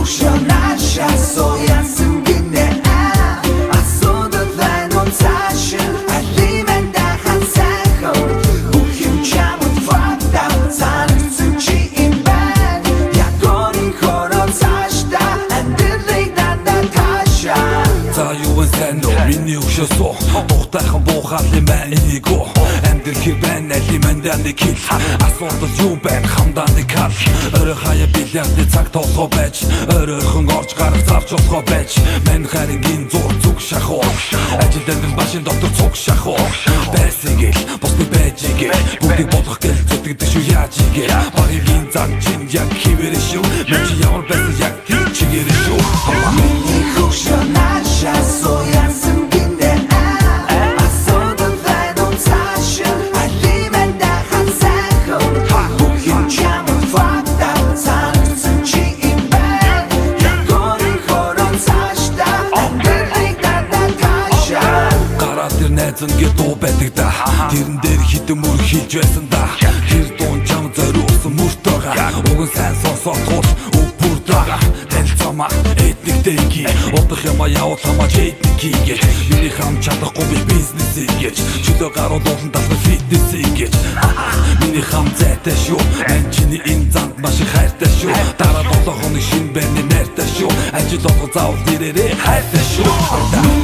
хөвшөө наашаа сояасан гинэ асуудалтай ном цаашаа алимэнда хансахо бүхэн чамд факта санагдсан чи юм байна ягоны хороо цаашда амьдралыг дандаа таашаа за юу вэ сэн миний хөвшөө соо тухтайхан буухал юм байна энийг амьдрэх байна алимэнда нэг хил асуудал юу байна хамдаа нэг хал өрөө хаяа билэрдэ цаг толгой байж өрөөхөн орж гарах зарч болохоо байж мань харингийн зур зүг шахуу ажилдан машин доктор цуг шахуу байсан гэл босны байж гэл бүгдийг болох гэл зүтгэдэг шүү яаж гэл багийн зан чин яг хивэр шүү мэн чи ямар байсан яг тийм чигээр шүү миний хөвшөө наашаа сояасан гинэ асуудалтай ном цаашаа алимэнда хансахо бүхэн чамд факта санагдсан чи юм байна ягоны хороо цаашда амьдралыг дандаа таашаа гараа тэр найзан гэ дуу байдаг да тэрэн дээр хитэн мөр хийж байсан да тэр дуун чам зориулсан мөртөга уган сайн сонсоод тул өвбүр дага танилцамаа этник дэги удах яма явал хамаа этник хийж миний хам чадахгүй би бизнес хийж чөлөө гарууд болон талбай фитнес хийж миний хам зайтай шүү энэ чиний энэ занд маш их хайртай шүү дараа 7 хоног шин бэрний найртай шүү ажил олго заавал нэрээрээ хайртай шүү